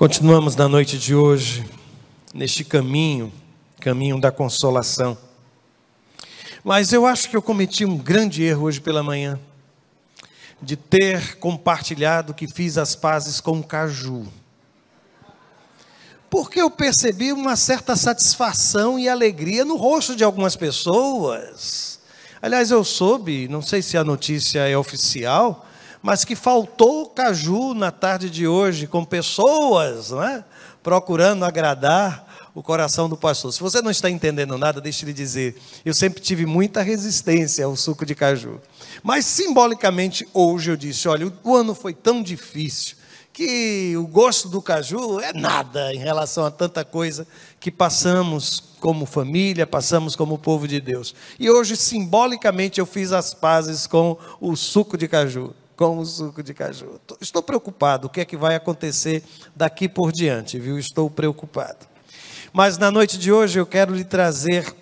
Continuamos na noite de hoje, neste caminho da consolação. Mas eu acho que eu cometi um grande erro hoje pela manhã, de ter compartilhado que fiz as pazes com o caju. Porque eu percebi uma certa satisfação e alegria no rosto de algumas pessoas. Aliás, eu soube, não sei se a notícia é oficial, mas que faltou caju na tarde de hoje, com pessoas, né, procurando agradar o coração do pastor. Se você não está entendendo nada, deixe ele dizer, eu sempre tive muita resistência ao suco de caju. Mas simbolicamente hoje eu disse, olha, o ano foi tão difícil, que o gosto do caju é nada em relação a tanta coisa que passamos como família, passamos como povo de Deus. E hoje, simbolicamente, eu fiz as pazes com o suco de caju. Estou preocupado, o que é que vai acontecer daqui por diante, viu? Estou preocupado. Mas na noite de hoje eu quero lhe trazer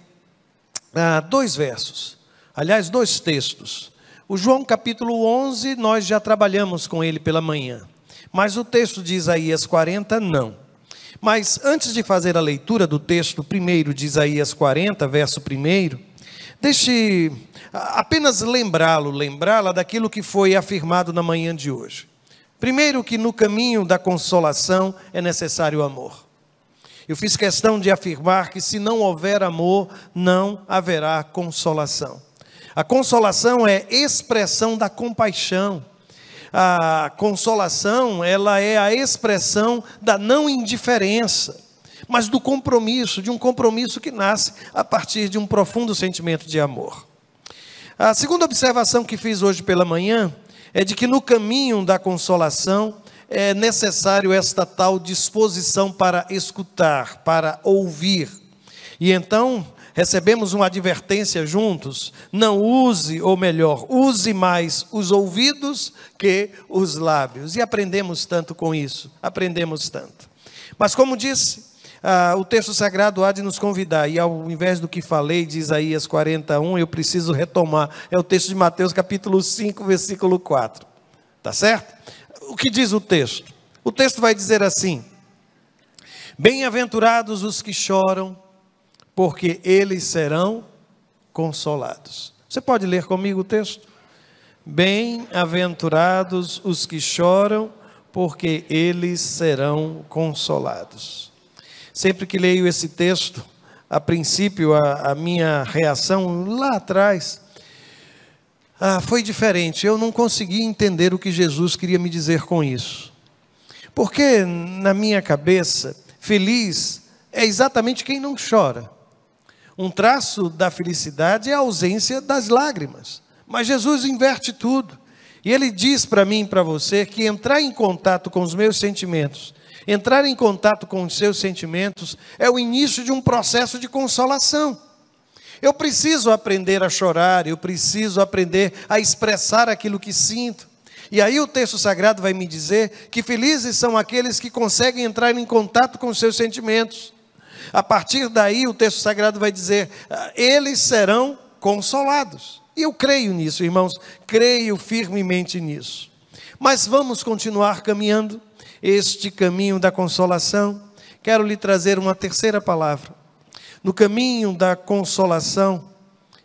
dois versos, aliás, dois textos. O João capítulo 11, nós já trabalhamos com ele pela manhã, mas o texto de Isaías 40, não. Mas antes de fazer a leitura do texto primeiro de Isaías 40, verso 1, deixe apenas lembrá-la daquilo que foi afirmado na manhã de hoje. Primeiro, que no caminho da consolação é necessário amor. Eu fiz questão de afirmar que se não houver amor, não haverá consolação. A consolação é expressão da compaixão. A consolação, ela é a expressão da não indiferença, mas do compromisso, de um compromisso que nasce a partir de um profundo sentimento de amor. A segunda observação que fiz hoje pela manhã é de que no caminho da consolação é necessário esta tal disposição para escutar, para ouvir. E então recebemos uma advertência juntos, não use, ou melhor, use mais os ouvidos que os lábios. E aprendemos tanto com isso, aprendemos tanto. Mas como disse, o texto sagrado há de nos convidar, e ao invés do que falei de Isaías 41, eu preciso retomar, é o texto de Mateus capítulo 5, versículo 4, tá certo? O que diz o texto? O texto vai dizer assim, bem-aventurados os que choram, porque eles serão consolados. Você pode ler comigo o texto? Bem-aventurados os que choram, porque eles serão consolados. Sempre que leio esse texto, a princípio, a minha reação lá atrás foi diferente. Eu não consegui entender o que Jesus queria me dizer com isso. Porque, na minha cabeça, feliz é exatamente quem não chora. Um traço da felicidade é a ausência das lágrimas. Mas Jesus inverte tudo. E Ele diz para mim e para você que entrar em contato com os meus sentimentos, entrar em contato com os seus sentimentos é o início de um processo de consolação. Eu preciso aprender a chorar, eu preciso aprender a expressar aquilo que sinto. E aí o texto sagrado vai me dizer que felizes são aqueles que conseguem entrar em contato com os seus sentimentos. A partir daí o texto sagrado vai dizer, eles serão consolados. E eu creio nisso, irmãos, creio firmemente nisso. Mas vamos continuar caminhando este caminho da consolação. Quero lhe trazer uma terceira palavra. No caminho da consolação,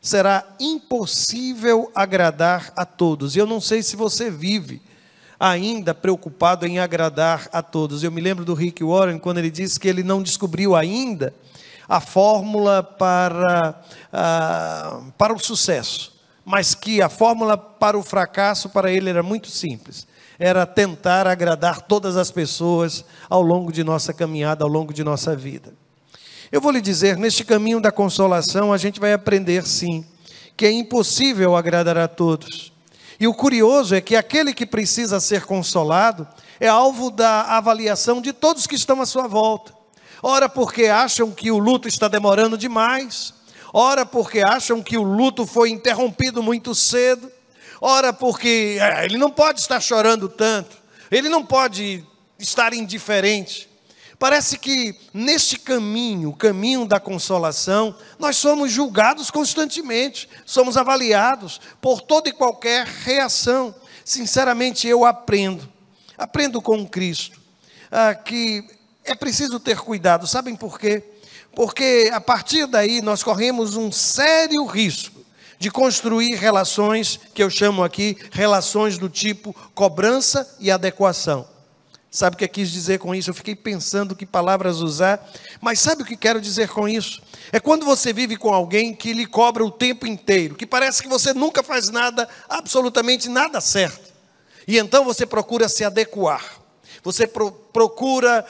será impossível agradar a todos. Eu não sei se você vive ainda preocupado em agradar a todos. Eu me lembro do Rick Warren, quando ele disse que ele não descobriu ainda a fórmula para o sucesso, mas que a fórmula para o fracasso para ele era muito simples. Era tentar agradar todas as pessoas ao longo de nossa caminhada, ao longo de nossa vida. Eu vou lhe dizer, neste caminho da consolação, a gente vai aprender sim, que é impossível agradar a todos. E o curioso é que aquele que precisa ser consolado é alvo da avaliação de todos que estão à sua volta. Ora porque acham que o luto está demorando demais, ora porque acham que o luto foi interrompido muito cedo, ora porque ele não pode estar chorando tanto, ele não pode estar indiferente. Parece que neste caminho, o caminho da consolação, nós somos julgados constantemente, somos avaliados por toda e qualquer reação. Sinceramente, eu aprendo com Cristo que é preciso ter cuidado. Sabem por quê? Porque a partir daí nós corremos um sério risco de construir relações, que eu chamo aqui, relações do tipo cobrança e adequação. Sabe o que eu quis dizer com isso? Eu fiquei pensando que palavras usar, mas sabe o que quero dizer com isso? É quando você vive com alguém que lhe cobra o tempo inteiro, que parece que você nunca faz nada, absolutamente nada certo. E então você procura se adequar. Você procura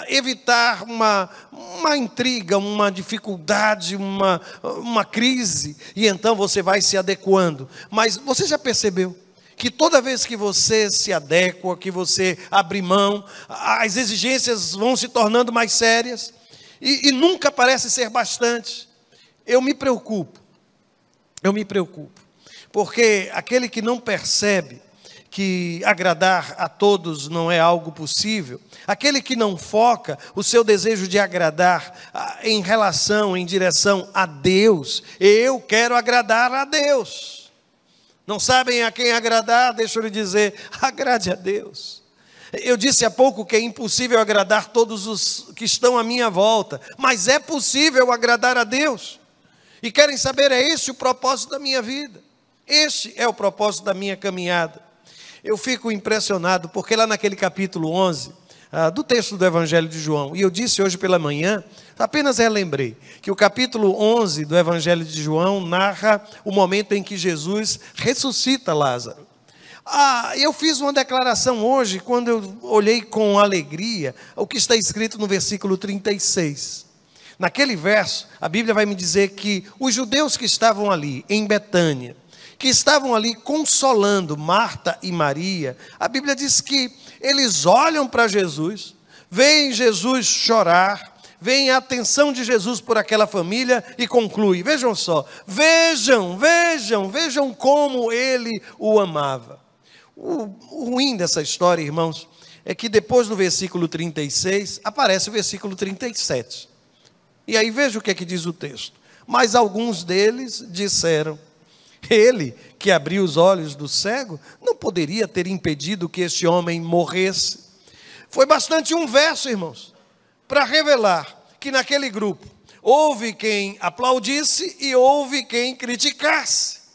evitar uma intriga, uma dificuldade, uma crise, e então você vai se adequando. Mas você já percebeu que toda vez que você se adequa, que você abre mão, as exigências vão se tornando mais sérias, e nunca parece ser bastante? Eu me preocupo, porque aquele que não percebe que agradar a todos não é algo possível, aquele que não foca o seu desejo de agradar em relação, em direção a Deus, eu quero agradar a Deus. Não sabem a quem agradar? Deixa eu lhe dizer, agrade a Deus. Eu disse há pouco que é impossível agradar todos os que estão à minha volta, mas é possível agradar a Deus. E querem saber, é esse o propósito da minha vida, este é o propósito da minha caminhada. Eu fico impressionado, porque lá naquele capítulo 11, do texto do Evangelho de João, e eu disse hoje pela manhã, apenas relembrei, que o capítulo 11 do Evangelho de João narra o momento em que Jesus ressuscita Lázaro. Eu fiz uma declaração hoje, quando eu olhei com alegria o que está escrito no versículo 36. Naquele verso, a Bíblia vai me dizer que os judeus que estavam ali, em Betânia, que estavam ali consolando Marta e Maria, a Bíblia diz que eles olham para Jesus, veem Jesus chorar, veem a atenção de Jesus por aquela família e conclui, vejam só, vejam como ele o amava. O ruim dessa história, irmãos, é que depois do versículo 36, aparece o versículo 37. E aí veja o que é que diz o texto. Mas alguns deles disseram, ele que abriu os olhos do cego, não poderia ter impedido que este homem morresse. Foi bastante um verso, irmãos, para revelar que naquele grupo houve quem aplaudisse e houve quem criticasse.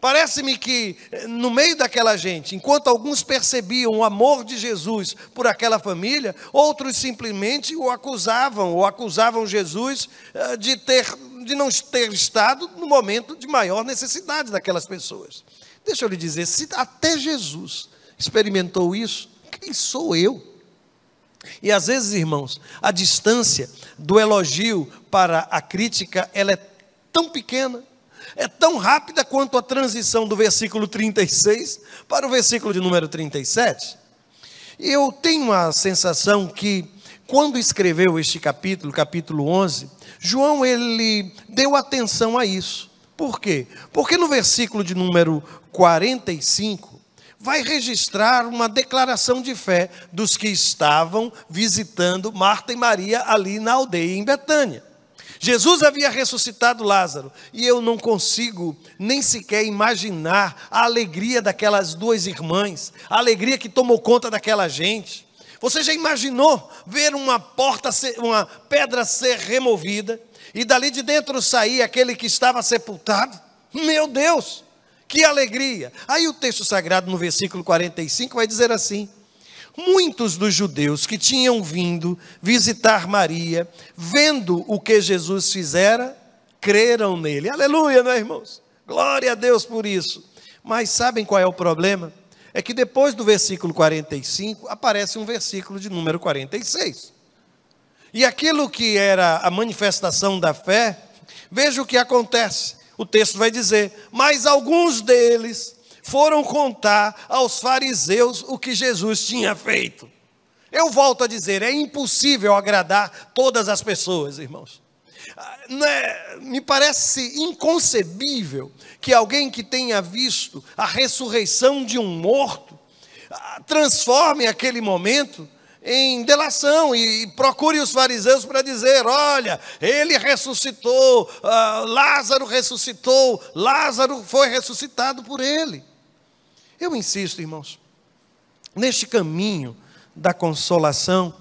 Parece-me que no meio daquela gente, enquanto alguns percebiam o amor de Jesus por aquela família, outros simplesmente o acusavam Jesus de não ter estado no momento de maior necessidade daquelas pessoas. Deixa eu lhe dizer, se até Jesus experimentou isso, quem sou eu? E às vezes, irmãos, a distância do elogio para a crítica, ela é tão pequena, é tão rápida quanto a transição do versículo 36 para o versículo de número 37. E eu tenho a sensação que, quando escreveu este capítulo, capítulo 11, João, ele deu atenção a isso. Por quê? Porque no versículo de número 45, vai registrar uma declaração de fé dos que estavam visitando Marta e Maria ali na aldeia em Betânia. Jesus havia ressuscitado Lázaro, e eu não consigo nem sequer imaginar a alegria daquelas duas irmãs, a alegria que tomou conta daquela gente. Você já imaginou ver uma pedra ser removida, e dali de dentro sair aquele que estava sepultado? Meu Deus, que alegria! Aí o texto sagrado no versículo 45 vai dizer assim: muitos dos judeus que tinham vindo visitar Maria, vendo o que Jesus fizera, creram nele. Aleluia, né, irmãos? Glória a Deus por isso. Mas sabem qual é o problema? É que depois do versículo 45, aparece um versículo de número 46. E aquilo que era a manifestação da fé, veja o que acontece. O texto vai dizer, mas alguns deles foram contar aos fariseus o que Jesus tinha feito. Eu volto a dizer, é impossível agradar todas as pessoas, irmãos. Me parece inconcebível que alguém que tenha visto a ressurreição de um morto transforme aquele momento em delação e procure os fariseus para dizer, olha, ele ressuscitou, Lázaro ressuscitou, Lázaro foi ressuscitado por ele. Eu insisto, irmãos, neste caminho da consolação,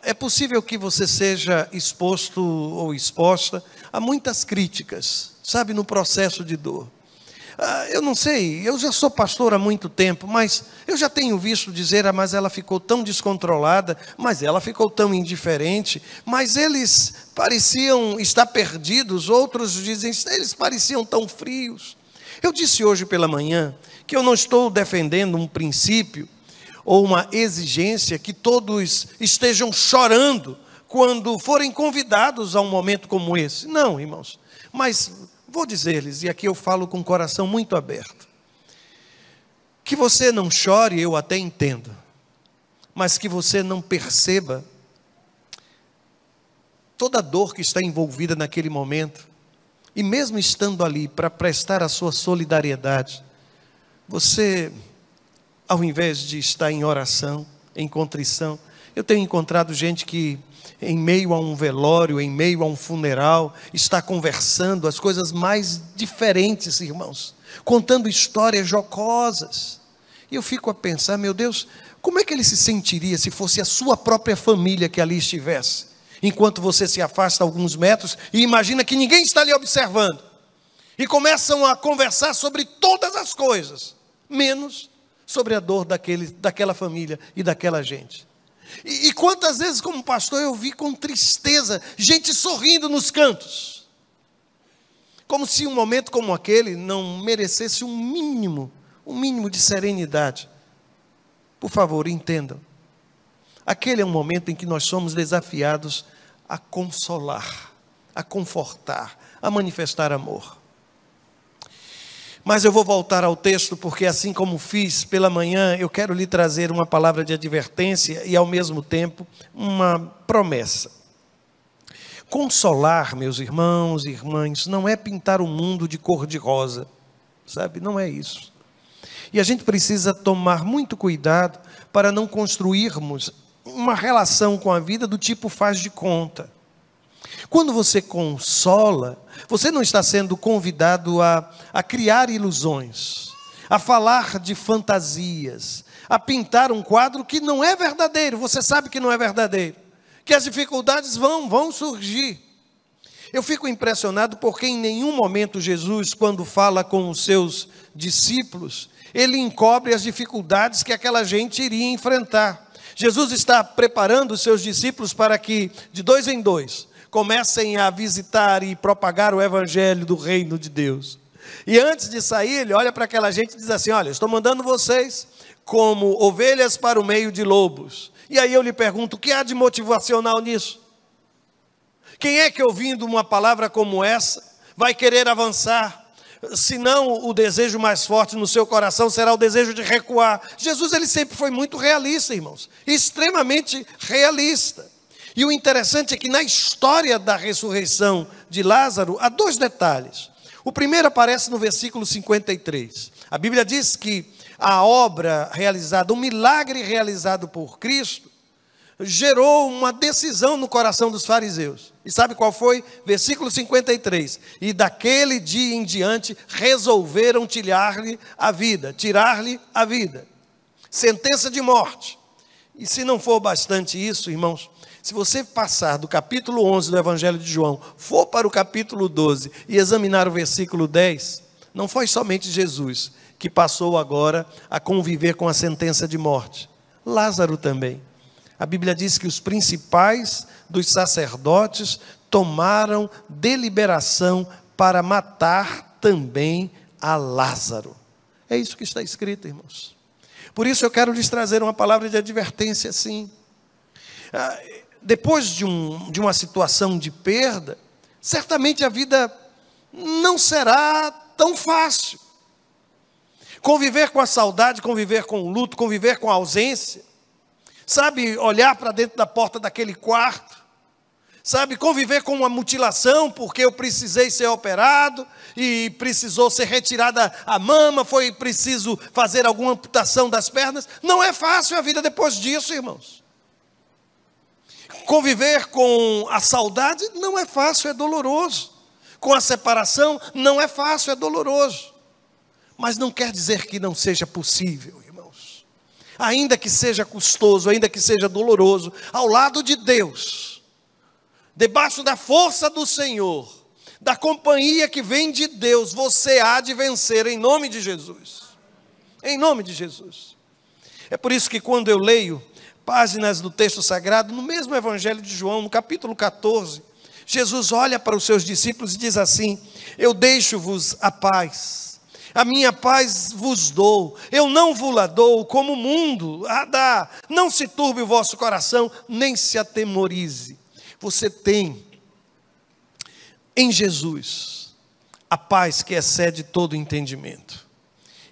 é possível que você seja exposto ou exposta a muitas críticas, sabe, no processo de dor. Eu não sei, eu já sou pastor há muito tempo, mas eu já tenho visto dizer, mas ela ficou tão descontrolada, mas ela ficou tão indiferente, mas eles pareciam estar perdidos, outros dizem, eles pareciam tão frios. Eu disse hoje pela manhã que eu não estou defendendo um princípio ou uma exigência que todos estejam chorando quando forem convidados a um momento como esse. Não, irmãos, mas vou dizer-lhes, e aqui eu falo com o coração muito aberto, que você não chore, eu até entendo, mas que você não perceba toda a dor que está envolvida naquele momento, e mesmo estando ali para prestar a sua solidariedade, você, ao invés de estar em oração, em contrição, eu tenho encontrado gente que, em meio a um velório, em meio a um funeral, está conversando as coisas mais diferentes, irmãos, contando histórias jocosas, e eu fico a pensar, meu Deus, como é que ele se sentiria se fosse a sua própria família que ali estivesse, enquanto você se afasta alguns metros, e imagina que ninguém está ali observando, e começam a conversar sobre todas as coisas, menos sobre a dor daquela família e daquela gente. E quantas vezes como pastor eu vi com tristeza, gente sorrindo nos cantos, como se um momento como aquele não merecesse um mínimo de serenidade. Por favor, entendam, aquele é um momento em que nós somos desafiados a consolar, a confortar, a manifestar amor. Mas eu vou voltar ao texto, porque assim como fiz pela manhã, eu quero lhe trazer uma palavra de advertência e ao mesmo tempo uma promessa. Consolar, meus irmãos e irmãs, não é pintar o mundo de cor de rosa, sabe? Não é isso. E a gente precisa tomar muito cuidado para não construirmos uma relação com a vida do tipo faz de conta. Quando você consola, você não está sendo convidado a criar ilusões, a falar de fantasias, a pintar um quadro que não é verdadeiro. Você sabe que não é verdadeiro, que as dificuldades vão surgir. Eu fico impressionado porque em nenhum momento Jesus, quando fala com os seus discípulos, ele encobre as dificuldades que aquela gente iria enfrentar. Jesus está preparando os seus discípulos para que, de 2 em 2, comecem a visitar e propagar o evangelho do reino de Deus. E antes de sair, ele olha para aquela gente e diz assim, olha, estou mandando vocês como ovelhas para o meio de lobos. E aí eu lhe pergunto, o que há de motivacional nisso? Quem é que ouvindo uma palavra como essa, vai querer avançar? Senão o desejo mais forte no seu coração será o desejo de recuar. Jesus, ele sempre foi muito realista, irmãos, extremamente realista. E o interessante é que na história da ressurreição de Lázaro, há 2 detalhes. O primeiro aparece no versículo 53. A Bíblia diz que a obra realizada, o milagre realizado por Cristo, gerou uma decisão no coração dos fariseus. E sabe qual foi? Versículo 53. E daquele dia em diante resolveram tirar-lhe a vida. Sentença de morte. E se não for bastante isso, irmãos, se você passar do capítulo 11 do Evangelho de João, for para o capítulo 12 e examinar o versículo 10, não foi somente Jesus que passou agora a conviver com a sentença de morte. Lázaro também. A Bíblia diz que os principais dos sacerdotes tomaram deliberação para matar também a Lázaro. É isso que está escrito, irmãos. Por isso eu quero lhes trazer uma palavra de advertência assim. Depois de uma situação de perda, certamente a vida não será tão fácil. Conviver com a saudade, conviver com o luto, conviver com a ausência, sabe, olhar para dentro da porta daquele quarto, sabe, conviver com uma mutilação, porque eu precisei ser operado, e precisou ser retirada a mama, foi preciso fazer alguma amputação das pernas, não é fácil a vida depois disso, irmãos. Conviver com a saudade não é fácil, é doloroso. Com a separação não é fácil, é doloroso. Mas não quer dizer que não seja possível, irmãos. ainda que seja custoso, ainda que seja doloroso, ao lado de Deus, debaixo da força do Senhor, da companhia que vem de Deus, você há de vencer em nome de Jesus. Em nome de Jesus. É por isso que quando eu leio páginas do texto sagrado, no mesmo Evangelho de João, no capítulo 14, Jesus olha para os seus discípulos e diz assim: eu deixo-vos a paz, a minha paz vos dou, eu não vos-la dou como o mundo a dá, não se turbe o vosso coração, nem se atemorize. Você tem em Jesus a paz que excede todo entendimento.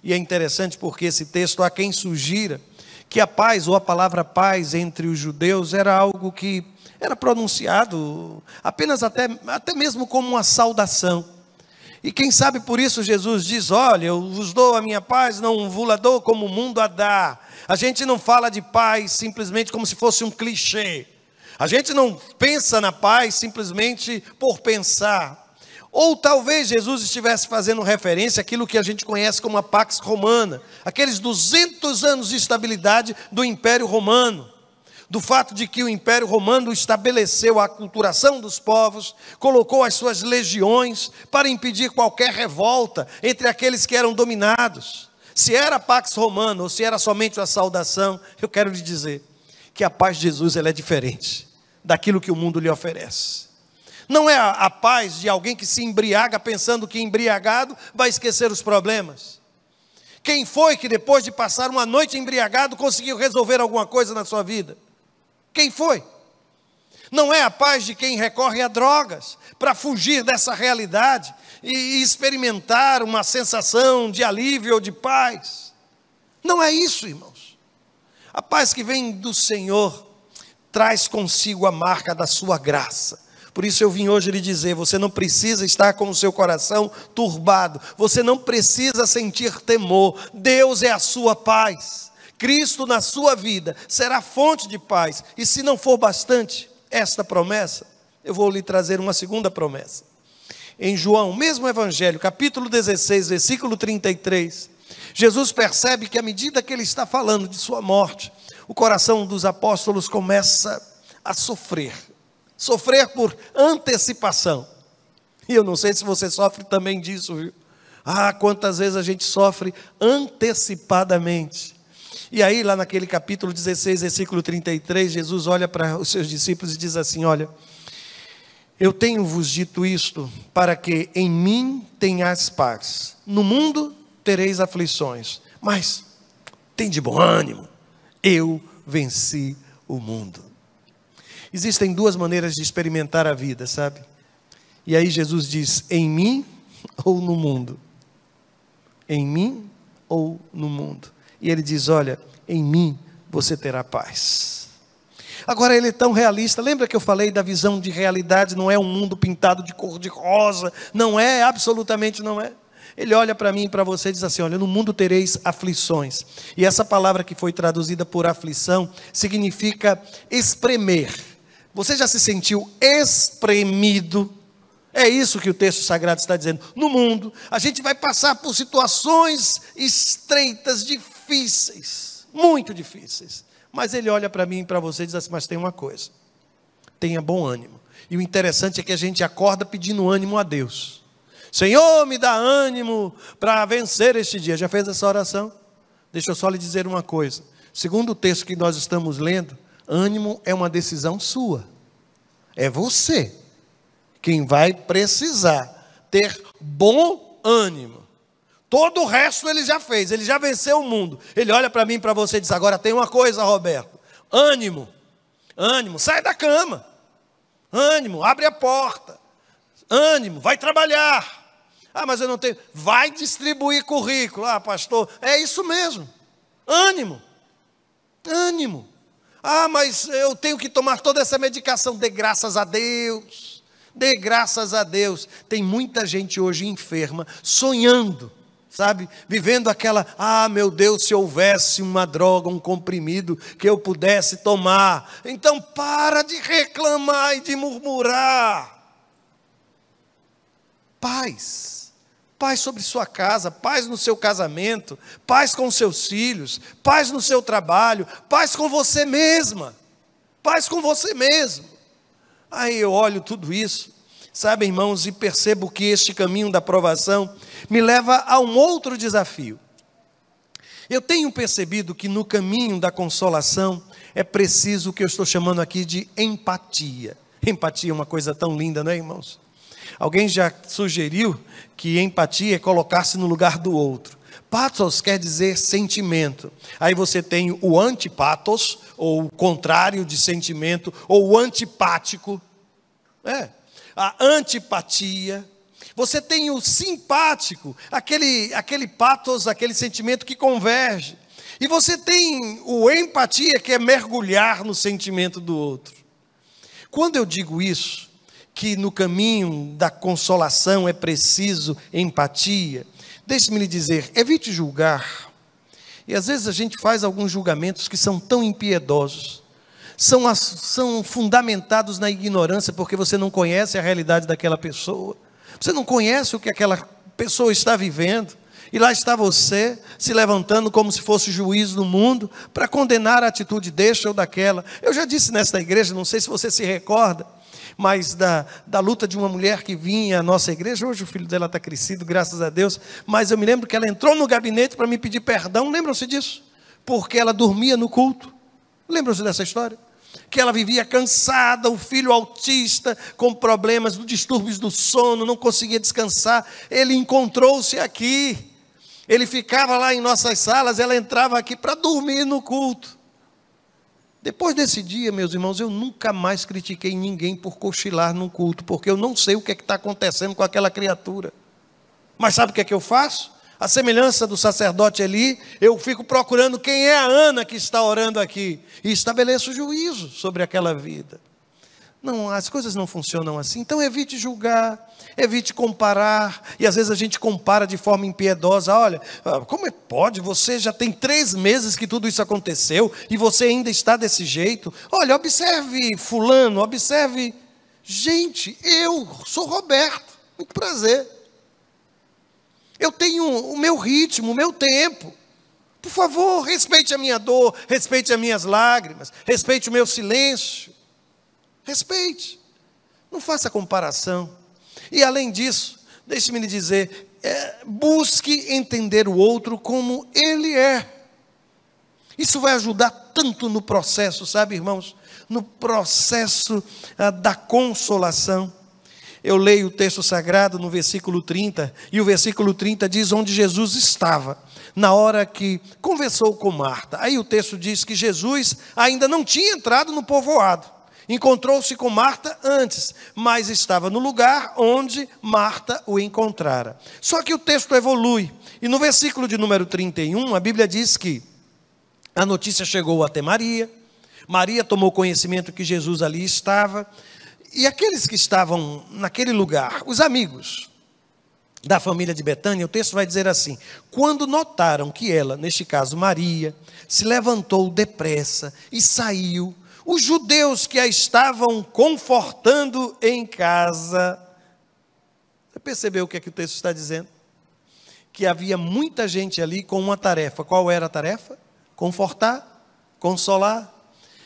E é interessante porque esse texto há quem sugira que a paz, ou a palavra paz entre os judeus, era algo que era pronunciado apenas até mesmo como uma saudação. E quem sabe por isso Jesus diz: olha, eu vos dou a minha paz, não vos-la dou como o mundo a dá. A gente não fala de paz simplesmente como se fosse um clichê. A gente não pensa na paz simplesmente por pensar. Ou talvez Jesus estivesse fazendo referência àquilo que a gente conhece como a Pax Romana, aqueles 200 anos de estabilidade do Império Romano, do fato de que o Império Romano estabeleceu a aculturação dos povos, colocou as suas legiões para impedir qualquer revolta entre aqueles que eram dominados. Se era a Pax Romana ou se era somente uma saudação, eu quero lhe dizer que a paz de Jesus ela é diferente daquilo que o mundo lhe oferece. Não é a paz de alguém que se embriaga pensando que embriagado vai esquecer os problemas. Quem foi que depois de passar uma noite embriagado conseguiu resolver alguma coisa na sua vida? Quem foi? Não é a paz de quem recorre a drogas para fugir dessa realidade e experimentar uma sensação de alívio ou de paz. Não é isso, irmãos. A paz que vem do Senhor traz consigo a marca da sua graça. Por isso eu vim hoje lhe dizer: você não precisa estar com o seu coração turbado, você não precisa sentir temor. Deus é a sua paz. Cristo na sua vida será fonte de paz. E se não for bastante esta promessa, eu vou lhe trazer uma segunda promessa. Em João, mesmo Evangelho, capítulo 16, versículo 33, Jesus percebe que à medida que ele está falando de sua morte, o coração dos apóstolos começa a sofrer por antecipação. E eu não sei se você sofre também disso, viu? Quantas vezes a gente sofre antecipadamente. E aí lá naquele capítulo 16, versículo 33, Jesus olha para os seus discípulos e diz assim: olha, eu tenho-vos dito isto para que em mim tenhais paz. No mundo tereis aflições, mas tende bom ânimo, eu venci o mundo. Existem duas maneiras de experimentar a vida, sabe? E aí Jesus diz: em mim ou no mundo? Em mim ou no mundo? E ele diz: olha, em mim você terá paz. Agora ele é tão realista. Lembra que eu falei da visão de realidade? Não é um mundo pintado de cor de rosa. Não é, absolutamente não é. Ele olha para mim e para você e diz assim: olha, no mundo tereis aflições. E essa palavra que foi traduzida por aflição significa espremer. Você já se sentiu espremido? É isso que o texto sagrado está dizendo. No mundo, a gente vai passar por situações estreitas, difíceis, muito difíceis. Mas ele olha para mim e para você e diz assim: mas tem uma coisa, tenha bom ânimo. E o interessante é que a gente acorda pedindo ânimo a Deus. Senhor, me dá ânimo para vencer este dia. Já fez essa oração? Deixa eu só lhe dizer uma coisa. Segundo o texto que nós estamos lendo, ânimo é uma decisão sua. É você quem vai precisar ter bom ânimo. Todo o resto ele já fez, ele já venceu o mundo. Ele olha para mim e para você e diz: agora tem uma coisa, Roberto. Ânimo, ânimo, sai da cama. Ânimo, abre a porta. Ânimo, vai trabalhar. Mas eu não tenho. Vai distribuir currículo. Pastor, é isso mesmo. Ânimo, ânimo. Mas eu tenho que tomar toda essa medicação. Dê graças a Deus. Dê graças a Deus. Tem muita gente hoje enferma, sonhando, sabe? Vivendo aquela: meu Deus, se houvesse uma droga, um comprimido que eu pudesse tomar. Então para de reclamar e de murmurar. Paz paz sobre sua casa, paz no seu casamento, paz com seus filhos, paz no seu trabalho, paz com você mesma, paz com você mesmo. Aí eu olho tudo isso, sabe, irmãos, e percebo que este caminho da provação me leva a um outro desafio. Eu tenho percebido que no caminho da consolação é preciso o que eu estou chamando aqui de empatia. Empatia é uma coisa tão linda, não é, irmãos? Alguém já sugeriu que empatia é colocar-se no lugar do outro. Pathos quer dizer sentimento. Aí você tem o antipathos, ou o contrário de sentimento, ou o antipático. A antipatia. Você tem o simpático, aquele pathos, aquele sentimento que converge. E você tem o empatia, que é mergulhar no sentimento do outro. Quando eu digo isso, que no caminho da consolação é preciso empatia, deixe-me lhe dizer, evite julgar. E às vezes a gente faz alguns julgamentos que são tão impiedosos, são fundamentados na ignorância, porque você não conhece a realidade daquela pessoa, você não conhece o que aquela pessoa está vivendo, e lá está você, se levantando como se fosse o juiz do mundo, para condenar a atitude desta ou daquela. Eu já disse nesta igreja, não sei se você se recorda, mas da luta de uma mulher que vinha à nossa igreja. Hoje o filho dela está crescido, graças a Deus, mas eu me lembro que ela entrou no gabinete para me pedir perdão, lembram-se disso? Porque ela dormia no culto, lembram-se dessa história? Que ela vivia cansada, o filho autista, com problemas, distúrbios do sono, não conseguia descansar. Ele encontrou-se aqui, ele ficava lá em nossas salas, ela entrava aqui para dormir no culto. Depois desse dia, meus irmãos, eu nunca mais critiquei ninguém por cochilar no culto, porque eu não sei o que está acontecendo com aquela criatura. Mas sabe o que é que eu faço? A semelhança do sacerdote Eli, eu fico procurando quem é a Ana que está orando aqui, e estabeleço juízo sobre aquela vida. Não, as coisas não funcionam assim. Então evite julgar, evite comparar, e às vezes a gente compara de forma impiedosa. Olha, como pode? Você já tem 3 meses que tudo isso aconteceu, e você ainda está desse jeito. Olha, observe fulano, observe. Gente, eu sou Roberto, muito prazer. Eu tenho o meu ritmo, o meu tempo. Por favor, respeite a minha dor, respeite as minhas lágrimas, respeite o meu silêncio. Respeite, não faça comparação. E além disso, deixe-me lhe dizer, busque entender o outro como ele é. Isso vai ajudar tanto no processo, sabe, irmãos? No processo da consolação. Eu leio o texto sagrado no versículo 30, e o versículo 30 diz onde Jesus estava, na hora que conversou com Marta. Aí o texto diz que Jesus ainda não tinha entrado no povoado. Encontrou-se com Marta antes, mas estava no lugar onde Marta o encontrara. Só que o texto evolui, e no versículo de número 31, a Bíblia diz que a notícia chegou até Maria, Maria tomou conhecimento que Jesus ali estava, e aqueles que estavam naquele lugar, os amigos da família de Betânia, o texto vai dizer assim: quando notaram que ela, neste caso Maria, se levantou depressa e saiu, os judeus que a estavam confortando em casa, você percebeu o que é que o texto está dizendo? Que havia muita gente ali com uma tarefa. Qual era a tarefa? Confortar, consolar.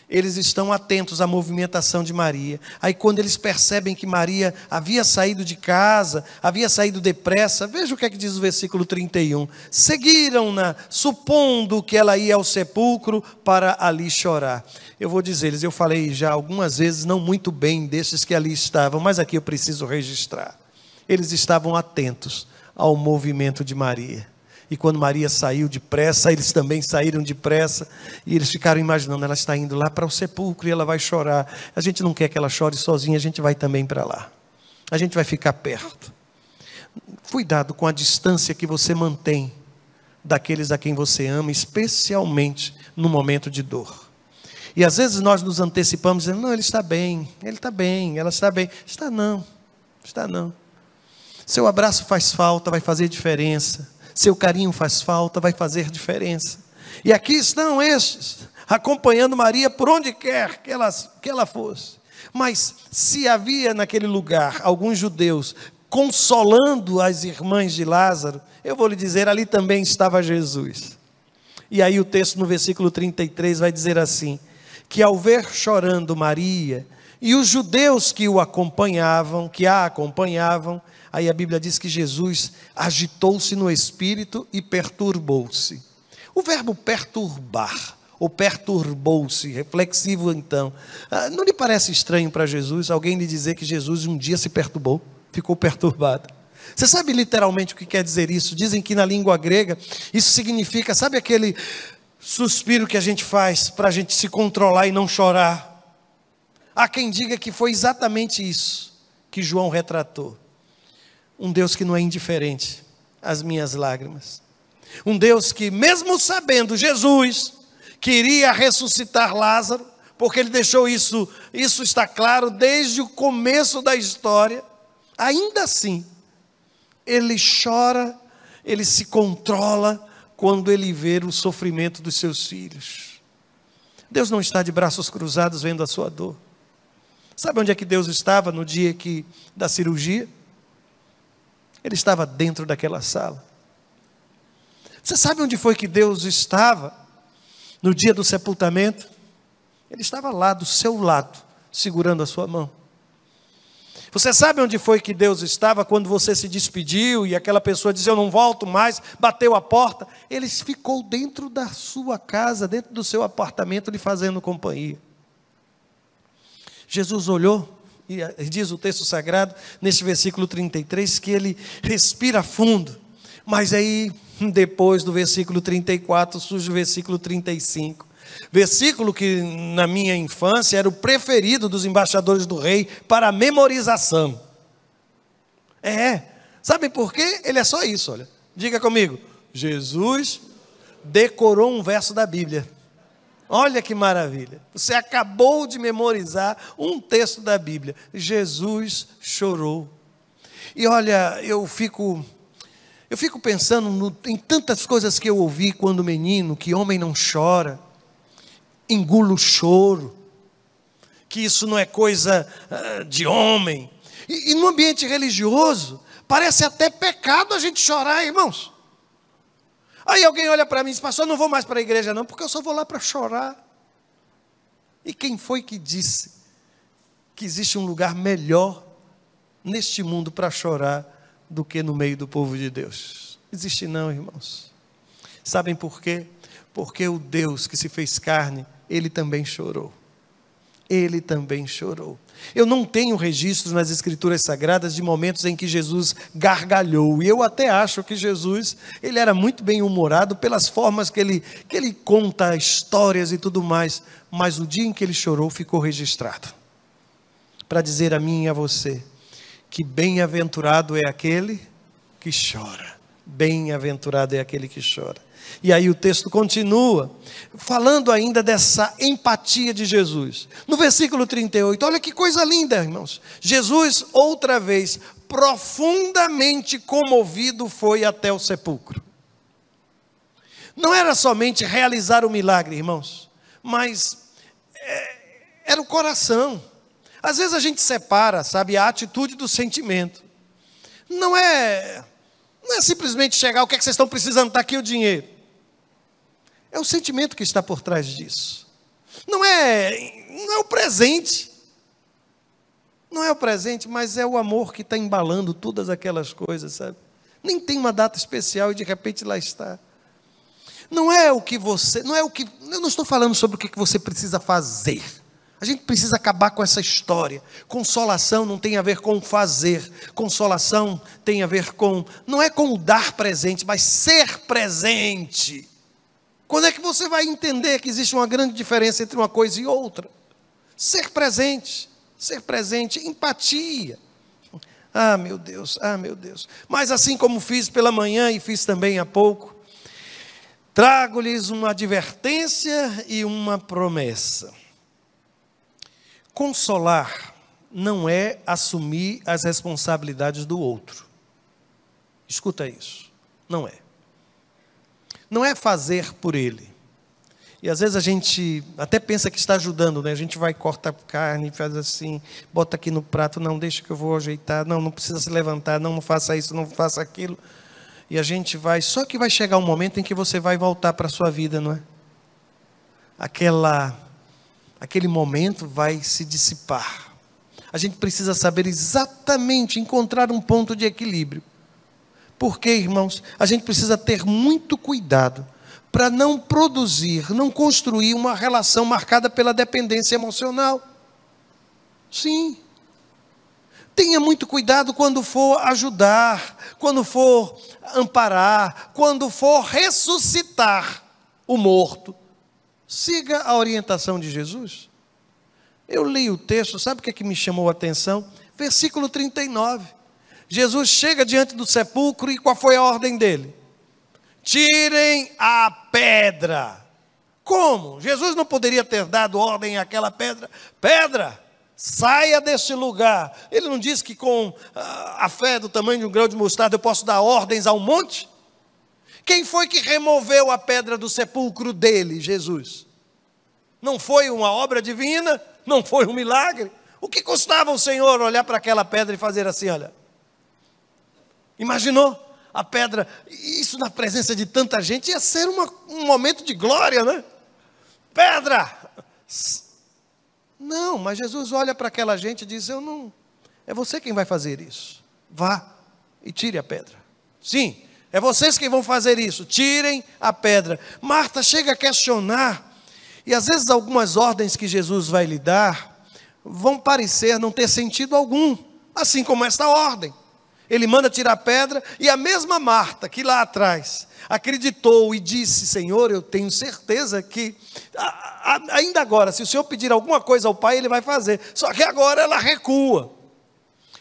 Eles estão atentos à movimentação de Maria. Aí quando eles percebem que Maria havia saído de casa, havia saído depressa, veja o que é que diz o versículo 31. Seguiram-na, supondo que ela ia ao sepulcro para ali chorar. Eu vou dizer-lhes, eu falei já algumas vezes, não muito bem desses que ali estavam, mas aqui eu preciso registrar. Eles estavam atentos ao movimento de Maria. E quando Maria saiu depressa, eles também saíram depressa, e eles ficaram imaginando, ela está indo lá para o sepulcro e ela vai chorar. A gente não quer que ela chore sozinha, a gente vai também para lá. A gente vai ficar perto. Cuidado com a distância que você mantém daqueles a quem você ama, especialmente no momento de dor. E às vezes nós nos antecipamos dizendo, não, ele está bem, ela está bem. Está não. Seu abraço faz falta, vai fazer diferença. Seu carinho faz falta, vai fazer diferença. E aqui estão estes, acompanhando Maria por onde quer que ela fosse. Mas se havia naquele lugar alguns judeus consolando as irmãs de Lázaro, eu vou lhe dizer, ali também estava Jesus. E aí o texto no versículo 33 vai dizer assim, que ao ver chorando Maria e os judeus que a acompanhavam, aí a Bíblia diz que Jesus agitou-se no espírito e perturbou-se. O verbo perturbar, ou perturbou-se, reflexivo então, não lhe parece estranho para Jesus alguém lhe dizer que Jesus um dia se perturbou, ficou perturbado? Você sabe literalmente o que quer dizer isso? Dizem que na língua grega, isso significa, sabe aquele suspiro que a gente faz para a gente se controlar e não chorar? Há quem diga que foi exatamente isso que João retratou. Um Deus que não é indiferente às minhas lágrimas. Um Deus que, mesmo sabendo Jesus que iria ressuscitar Lázaro, porque ele deixou isso está claro desde o começo da história, ainda assim, ele chora, ele se controla quando ele vê o sofrimento dos seus filhos. Deus não está de braços cruzados vendo a sua dor. Sabe onde é que Deus estava no dia da cirurgia? Ele estava dentro daquela sala. Você sabe onde foi que Deus estava no dia do sepultamento? Ele estava lá do seu lado, segurando a sua mão. Você sabe onde foi que Deus estava quando você se despediu e aquela pessoa disse, eu não volto mais, bateu a porta? Ele ficou dentro da sua casa, dentro do seu apartamento, lhe fazendo companhia. Jesus olhou, e diz o texto sagrado, nesse versículo 33, que ele respira fundo. Mas aí, depois do versículo 34, surge o versículo 35. Versículo que na minha infância era o preferido dos embaixadores do rei para memorização. Sabe por quê? Ele é só isso, olha. Diga comigo, Jesus decorou um verso da Bíblia. Olha que maravilha, você acabou de memorizar um texto da Bíblia. Jesus chorou. E olha, eu fico pensando em tantas coisas que eu ouvi quando menino, que homem não chora, engula o choro, que isso não é coisa de homem. E no ambiente religioso, parece até pecado a gente chorar, irmãos. Aí alguém olha para mim e diz, pastor, eu não vou mais para a igreja não, porque eu só vou lá para chorar. E quem foi que disse que existe um lugar melhor neste mundo para chorar do que no meio do povo de Deus? Existe não, irmãos. Sabem por quê? Porque o Deus que se fez carne, ele também chorou. Ele também chorou. Eu não tenho registros nas Escrituras Sagradas de momentos em que Jesus gargalhou. E eu até acho que Jesus, ele era muito bem humorado pelas formas que ele conta histórias e tudo mais. Mas o dia em que ele chorou ficou registrado. Para dizer a mim e a você, que bem-aventurado é aquele que chora. Bem-aventurado é aquele que chora. E aí o texto continua, falando ainda dessa empatia de Jesus. No versículo 38, olha que coisa linda, irmãos. Jesus, outra vez, profundamente comovido, foi até o sepulcro. Não era somente realizar o milagre, irmãos, mas era o coração. Às vezes a gente separa, sabe, a atitude do sentimento. Não é simplesmente chegar, o que é que vocês estão precisando? Está aqui o dinheiro. É o sentimento que está por trás disso. Não é o presente. Não é o presente, mas é o amor que está embalando todas aquelas coisas, sabe? Nem tem uma data especial e de repente lá está. Eu não estou falando sobre o que você precisa fazer. A gente precisa acabar com essa história. Consolação não tem a ver com fazer. Consolação tem a ver não é com o dar presente, mas ser presente. Quando é que você vai entender que existe uma grande diferença entre uma coisa e outra? Ser presente, empatia. Ah, meu Deus. Mas assim como fiz pela manhã e fiz também há pouco, trago-lhes uma advertência e uma promessa. Consolar não é assumir as responsabilidades do outro. Escuta isso, não é. Não é fazer por ele, E às vezes a gente até pensa que está ajudando, né? A gente vai, corta a carne, faz assim, bota aqui no prato, não, deixa que eu vou ajeitar, não, não precisa se levantar, não, não faça isso, não faça aquilo. E a gente vai, só que vai chegar um momento em que você vai voltar para a sua vida, não é? Aquele momento vai se dissipar. A gente precisa saber exatamente, encontrar um ponto de equilíbrio. Porque, irmãos, a gente precisa ter muito cuidado para não produzir, não construir uma relação marcada pela dependência emocional. Sim. Tenha muito cuidado quando for ajudar, quando for amparar, quando for ressuscitar o morto. Siga a orientação de Jesus. Eu li o texto, sabe o que me chamou a atenção? Versículo 39. Jesus chega diante do sepulcro e qual foi a ordem dele? Tirem a pedra. Como? Jesus não poderia ter dado ordem àquela pedra? Pedra, saia deste lugar. Ele não disse que com a fé do tamanho de um grão de mostarda eu posso dar ordens ao monte? Quem foi que removeu a pedra do sepulcro dele? Jesus. Não foi uma obra divina? Não foi um milagre? O que custava o Senhor olhar para aquela pedra e fazer assim, olha? Imaginou? A pedra, isso na presença de tanta gente, ia ser um momento de glória, né? Pedra! Não, mas Jesus olha para aquela gente e diz, é você quem vai fazer isso. Vá e tire a pedra. Sim, é vocês quem vão fazer isso, tirem a pedra. Marta chega a questionar, e às vezes algumas ordens que Jesus vai lhe dar, vão parecer não ter sentido algum, assim como esta ordem. Ele manda tirar a pedra, e a mesma Marta, que lá atrás acreditou e disse, Senhor, eu tenho certeza que, ainda agora, se o Senhor pedir alguma coisa ao Pai, Ele vai fazer. Só que agora ela recua.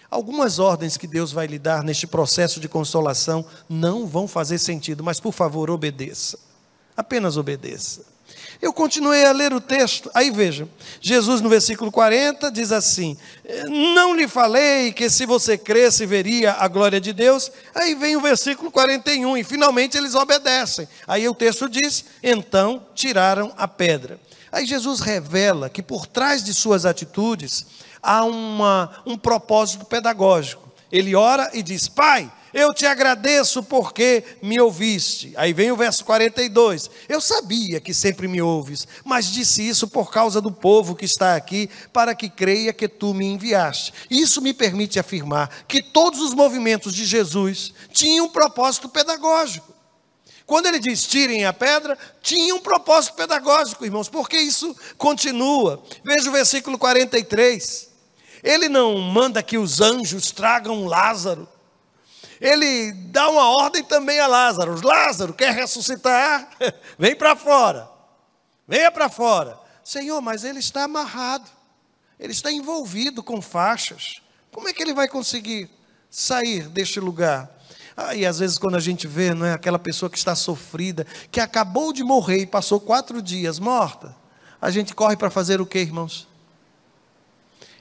Algumas ordens que Deus vai lhe dar neste processo de consolação não vão fazer sentido, mas por favor, obedeça. Apenas obedeça. Eu continuei a ler o texto, aí veja, Jesus no versículo 40 diz assim, não lhe falei que se você cresce veria a glória de Deus? Aí vem o versículo 41 e finalmente eles obedecem. Aí o texto diz, então tiraram a pedra. Aí Jesus revela que por trás de suas atitudes há um propósito pedagógico. Ele ora e diz, Pai, eu te agradeço porque me ouviste. Aí vem o verso 42. Eu sabia que sempre me ouves, mas disse isso por causa do povo que está aqui, para que creia que tu me enviaste. Isso me permite afirmar que todos os movimentos de Jesus tinham um propósito pedagógico. Quando ele diz tirem a pedra, tinha um propósito pedagógico, irmãos, porque isso continua. Veja o versículo 43. Ele não manda que os anjos tragam Lázaro. Ele dá uma ordem também a Lázaro. Lázaro, quer ressuscitar? Vem para fora. Venha para fora. Senhor, mas ele está amarrado. Ele está envolvido com faixas. Como é que ele vai conseguir sair deste lugar? E às vezes quando a gente vê, não é, aquela pessoa que está sofrida, que acabou de morrer e passou 4 dias morta, a gente corre para fazer o quê, irmãos?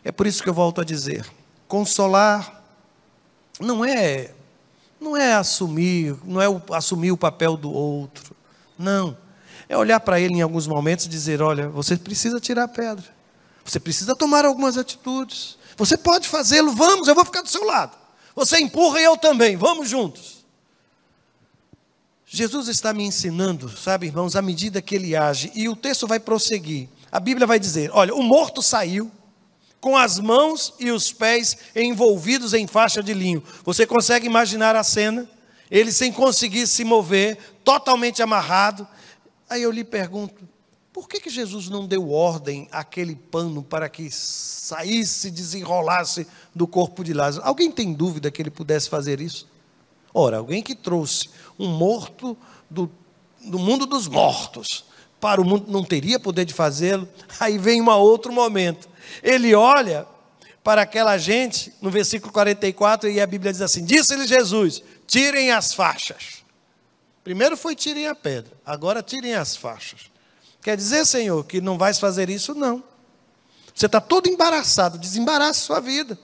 É por isso que eu volto a dizer, consolar não é assumir o papel do outro, não, é olhar para ele em alguns momentos e dizer, olha, você precisa tirar a pedra, você precisa tomar algumas atitudes, você pode fazê-lo, vamos, eu vou ficar do seu lado, você empurra e eu também, vamos juntos. Jesus está me ensinando, sabe, irmãos, à medida que ele age, e o texto vai prosseguir, a Bíblia vai dizer, olha, o morto saiu, com as mãos e os pés envolvidos em faixa de linho. Você consegue imaginar a cena? Ele sem conseguir se mover, totalmente amarrado. Aí eu lhe pergunto, por que Jesus não deu ordem àquele pano para que saísse, desenrolasse do corpo de Lázaro? Alguém tem dúvida que ele pudesse fazer isso? Ora, alguém que trouxe um morto do mundo dos mortos para o mundo, não teria poder de fazê-lo? Aí vem um outro momento. Ele olha para aquela gente, no versículo 44, e a Bíblia diz assim, disse-lhe Jesus, tirem as faixas. Primeiro foi tirem a pedra, agora tirem as faixas. Quer dizer, Senhor, que não vais fazer isso? Não. Você está todo embaraçado, desembaraça sua vida.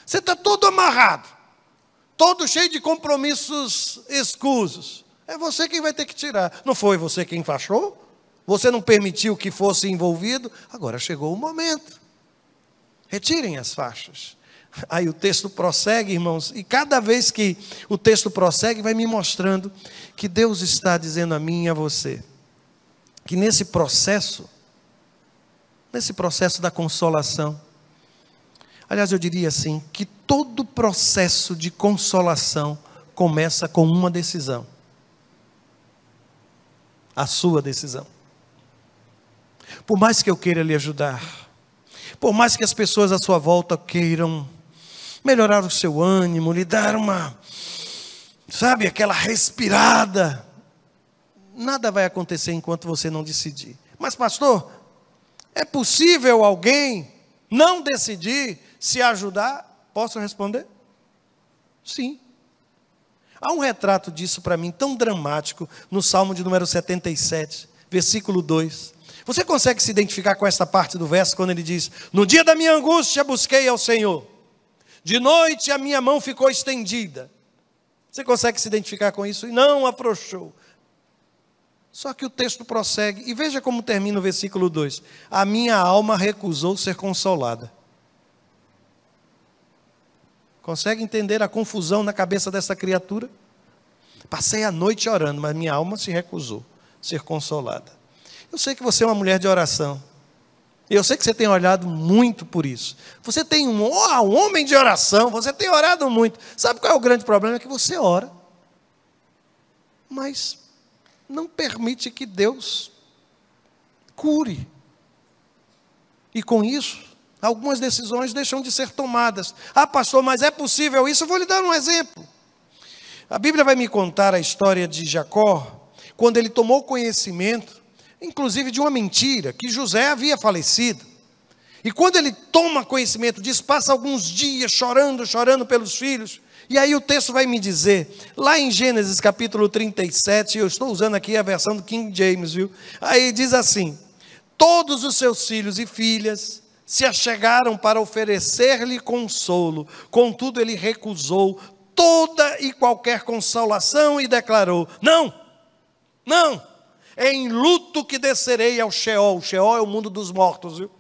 Você está todo amarrado, todo cheio de compromissos escusos. É você quem vai ter que tirar. Não foi você quem enfaixou? você não permitiu que fosse envolvido, agora chegou o momento. Retirem as faixas. Aí o texto prossegue, irmãos, e cada vez que o texto prossegue, vai me mostrando que Deus está dizendo a mim e a você, que nesse processo da consolação, aliás, eu diria assim, que todo processo de consolação começa com uma decisão. A sua decisão. Por mais que eu queira lhe ajudar, por mais que as pessoas à sua volta queiram melhorar o seu ânimo, lhe dar aquela respirada, nada vai acontecer enquanto você não decidir. Mas pastor, é possível alguém não decidir se ajudar? Posso responder? Sim. Há um retrato disso para mim tão dramático no Salmo de número 77, versículo 2. Você consegue se identificar com esta parte do verso quando ele diz: no dia da minha angústia busquei ao Senhor, de noite a minha mão ficou estendida. Você consegue se identificar com isso? E não afrouxou. Só que o texto prossegue, e veja como termina o versículo 2. A minha alma recusou ser consolada. Consegue entender a confusão na cabeça dessa criatura? Passei a noite orando, mas minha alma se recusou ser consolada. Eu sei que você é uma mulher de oração. Eu sei que você tem olhado muito por isso. Você tem um homem de oração, você tem orado muito. Sabe qual é o grande problema? É que você ora, mas não permite que Deus cure. E com isso, algumas decisões deixam de ser tomadas. Ah, pastor, mas é possível isso? Eu vou lhe dar um exemplo. A Bíblia vai me contar a história de Jacó, quando ele tomou conhecimento, inclusive de uma mentira, que José havia falecido. E quando ele toma conhecimento disso, passa alguns dias chorando pelos filhos. E aí o texto vai me dizer, lá em Gênesis capítulo 37, eu estou usando aqui a versão do King James, viu? Aí diz assim: todos os seus filhos e filhas se achegaram para oferecer-lhe consolo, contudo ele recusou toda e qualquer consolação e declarou: não, é em luto que descerei ao Sheol. O Sheol é o mundo dos mortos, viu?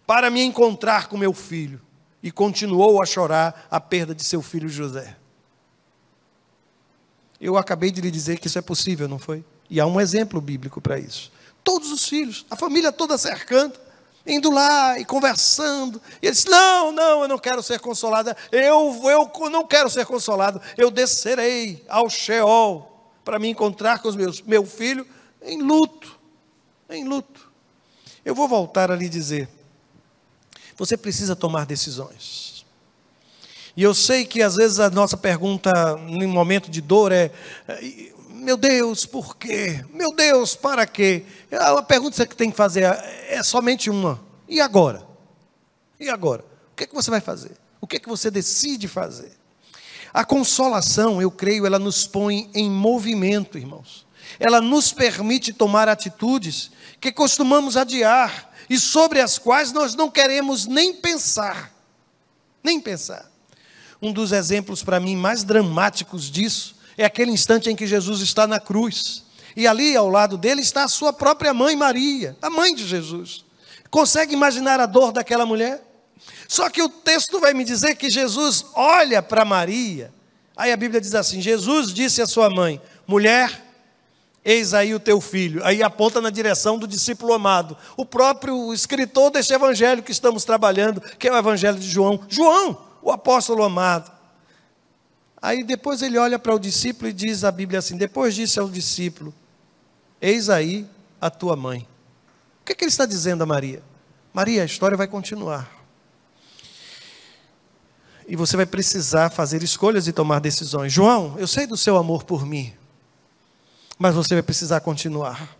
Para me encontrar com meu filho. E continuou a chorar a perda de seu filho José. Eu acabei de lhe dizer que isso é possível, não foi? E há um exemplo bíblico para isso. Todos os filhos, a família toda cercando, indo lá e conversando. E ele disse: não, eu não quero ser consolada. Eu não quero ser consolado. Eu descerei ao Sheol para me encontrar com meu filho em luto. Eu vou voltar a lhe dizer, você precisa tomar decisões. E eu sei que às vezes a nossa pergunta em momento de dor é: meu Deus, por quê? Meu Deus, para quê? A pergunta que você tem que fazer é somente uma: e agora? E agora? O que é que você vai fazer? O que é que você decide fazer? A consolação, eu creio, ela nos põe em movimento, irmãos. Ela nos permite tomar atitudes que costumamos adiar e sobre as quais nós não queremos nem pensar. Um dos exemplos para mim mais dramáticos disso é aquele instante em que Jesus está na cruz. E ali ao lado dele está a sua própria mãe Maria, a mãe de Jesus. Consegue imaginar a dor daquela mulher? Só que o texto vai me dizer que Jesus olha para Maria. Aí a Bíblia diz assim: Jesus disse à sua mãe: mulher, eis aí o teu filho. Aí aponta na direção do discípulo amado, o próprio escritor deste evangelho que estamos trabalhando, que é o evangelho de João, o apóstolo amado. Aí depois ele olha para o discípulo e diz a Bíblia assim, depois disse ao discípulo: eis aí a tua mãe. O que é que ele está dizendo a Maria? Maria, a história vai continuar. E você vai precisar fazer escolhas e tomar decisões. João, eu sei do seu amor por mim, mas você vai precisar continuar.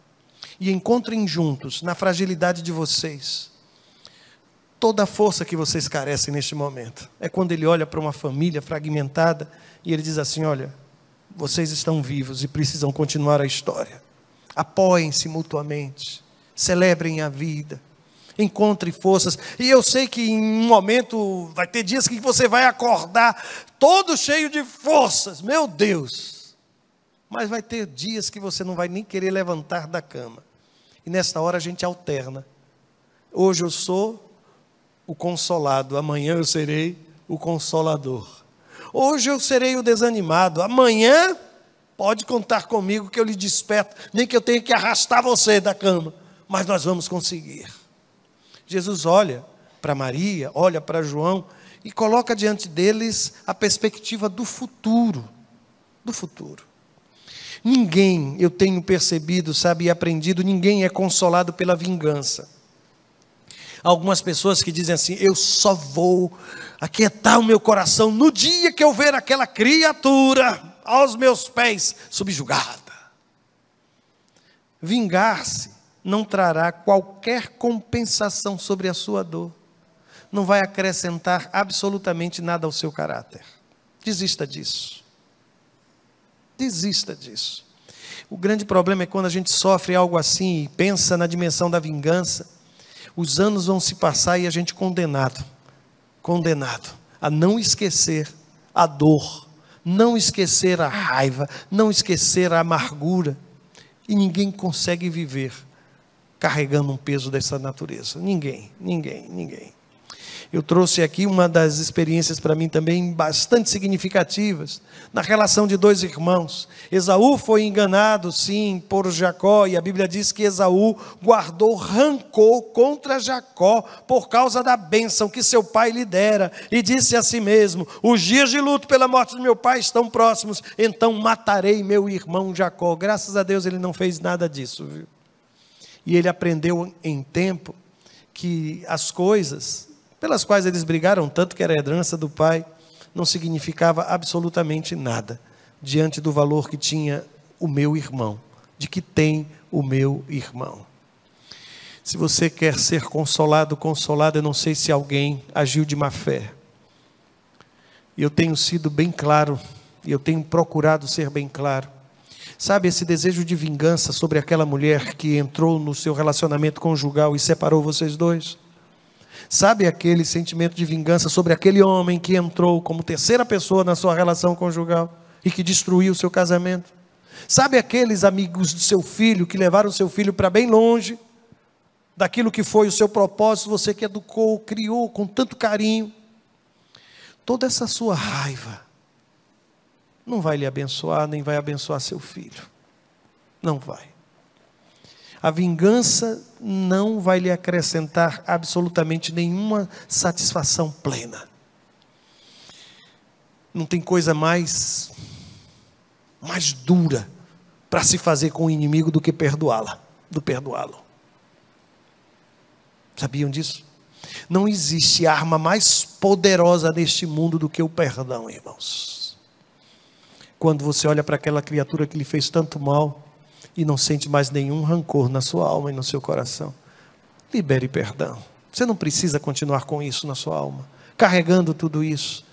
E encontrem juntos, na fragilidade de vocês, toda a força que vocês carecem neste momento. É quando ele olha para uma família fragmentada e ele diz assim: olha, vocês estão vivos e precisam continuar a história. Apoiem-se mutuamente, celebrem a vida, encontrem forças. E eu sei que em um momento vai ter dias que você vai acordar todo cheio de forças, meu Deus. Mas vai ter dias que você não vai nem querer levantar da cama. E nesta hora a gente alterna. Hoje eu sou o consolado, amanhã eu serei o consolador. Hoje eu serei o desanimado, amanhã pode contar comigo que eu lhe desperto, nem que eu tenha que arrastar você da cama, mas nós vamos conseguir. Jesus olha para Maria, olha para João e coloca diante deles a perspectiva do futuro. Do futuro. Ninguém, eu tenho percebido, sabe, e aprendido, ninguém é consolado pela vingança. Há algumas pessoas que dizem assim: eu só vou aquietar o meu coração no dia que eu ver aquela criatura aos meus pés subjugada. Vingar-se não trará qualquer compensação sobre a sua dor. Não vai acrescentar absolutamente nada ao seu caráter. Desista disso. Desista disso. O grande problema é quando a gente sofre algo assim e pensa na dimensão da vingança. Os anos vão se passar e a gente condenado a não esquecer a dor, não esquecer a raiva, não esquecer a amargura. E ninguém consegue viver carregando um peso dessa natureza. Ninguém. Eu trouxe aqui uma das experiências para mim também bastante significativas, na relação de dois irmãos. Esaú foi enganado, sim, por Jacó, e a Bíblia diz que Esaú guardou rancor contra Jacó, por causa da bênção que seu pai lhe dera, e disse a si mesmo: os dias de luto pela morte do meu pai estão próximos, então matarei meu irmão Jacó. Graças a Deus ele não fez nada disso, viu? E ele aprendeu em tempo que as coisas pelas quais eles brigaram tanto, que era a herança do pai, não significava absolutamente nada, diante do valor que tinha o meu irmão, de que tem o meu irmão. Se você quer ser consolado, eu não sei se alguém agiu de má fé. E eu tenho sido bem claro, e eu tenho procurado ser bem claro. Sabe, esse desejo de vingança sobre aquela mulher que entrou no seu relacionamento conjugal e separou vocês dois? Sabe aquele sentimento de vingança sobre aquele homem que entrou como terceira pessoa na sua relação conjugal e que destruiu o seu casamento? Sabe aqueles amigos do seu filho que levaram o seu filho para bem longe daquilo que foi o seu propósito, você que educou, criou com tanto carinho? Toda essa sua raiva não vai lhe abençoar, nem vai abençoar seu filho. Não vai. A vingança não vai lhe acrescentar absolutamente nenhuma satisfação plena. Não tem coisa mais dura para se fazer com o inimigo do que perdoá-lo. Sabiam disso? Não existe arma mais poderosa neste mundo do que o perdão, irmãos. Quando você olha para aquela criatura que lhe fez tanto mal e não sente mais nenhum rancor na sua alma e no seu coração, libere perdão. Você não precisa continuar com isso na sua alma, carregando tudo isso.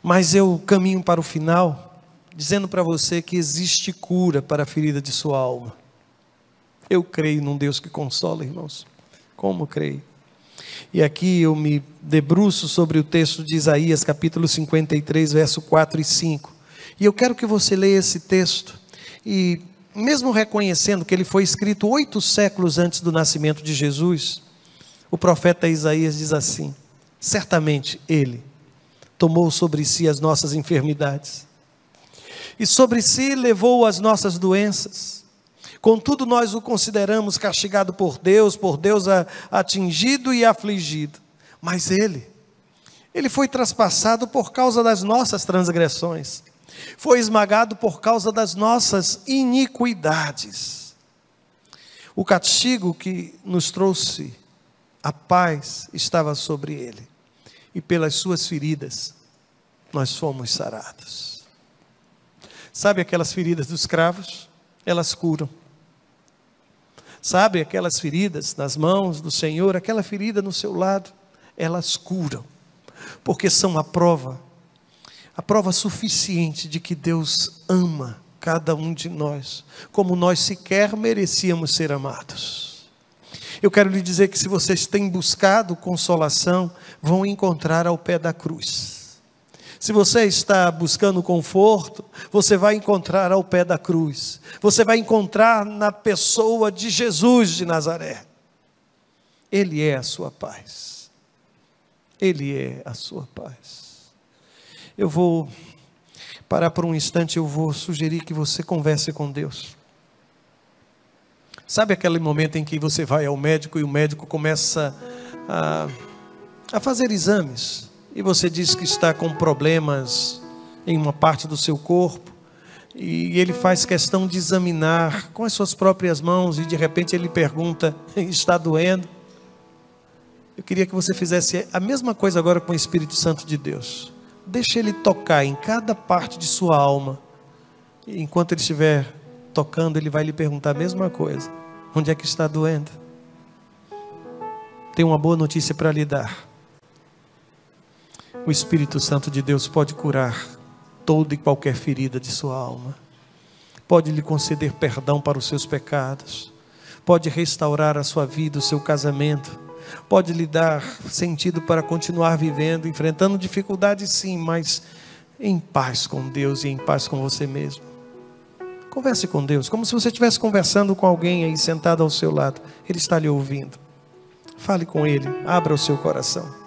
Mas eu caminho para o final, dizendo para você que existe cura para a ferida de sua alma. Eu creio num Deus que consola, irmãos. Como creio? E aqui eu me debruço sobre o texto de Isaías, capítulo 53, verso 4 e 5. E eu quero que você leia esse texto, e mesmo reconhecendo que ele foi escrito 8 séculos antes do nascimento de Jesus, o profeta Isaías diz assim: certamente ele tomou sobre si as nossas enfermidades, e sobre si levou as nossas doenças. Contudo, nós o consideramos castigado por Deus atingido e afligido. Mas ele foi traspassado por causa das nossas transgressões, foi esmagado por causa das nossas iniquidades. O castigo que nos trouxe a paz estava sobre ele, e pelas suas feridas nós fomos sarados. Sabe aquelas feridas dos cravos? Elas curam. Sabe aquelas feridas nas mãos do Senhor, aquela ferida no seu lado? Elas curam, porque são a prova suficiente de que Deus ama cada um de nós, como nós sequer merecíamos ser amados. Eu quero lhe dizer que se vocês têm buscado consolação, vão encontrar ao pé da cruz. Se você está buscando conforto, você vai encontrar ao pé da cruz. Você vai encontrar na pessoa de Jesus de Nazaré. Ele é a sua paz. Ele é a sua paz. Eu vou parar por um instante, eu vou sugerir que você converse com Deus. Sabe aquele momento em que você vai ao médico e o médico começa a fazer exames, e você diz que está com problemas em uma parte do seu corpo, e ele faz questão de examinar com as suas próprias mãos, e de repente ele pergunta: está doendo? Eu queria que você fizesse a mesma coisa agora com o Espírito Santo de Deus. Deixe ele tocar em cada parte de sua alma, e enquanto ele estiver tocando, ele vai lhe perguntar a mesma coisa: onde é que está doendo? Tenho uma boa notícia para lhe dar. O Espírito Santo de Deus pode curar toda e qualquer ferida de sua alma. Pode lhe conceder perdão para os seus pecados. Pode restaurar a sua vida, o seu casamento. Pode lhe dar sentido para continuar vivendo, enfrentando dificuldades sim, mas em paz com Deus e em paz com você mesmo. Converse com Deus, como se você estivesse conversando com alguém aí sentado ao seu lado. Ele está lhe ouvindo. Fale com Ele, abra o seu coração.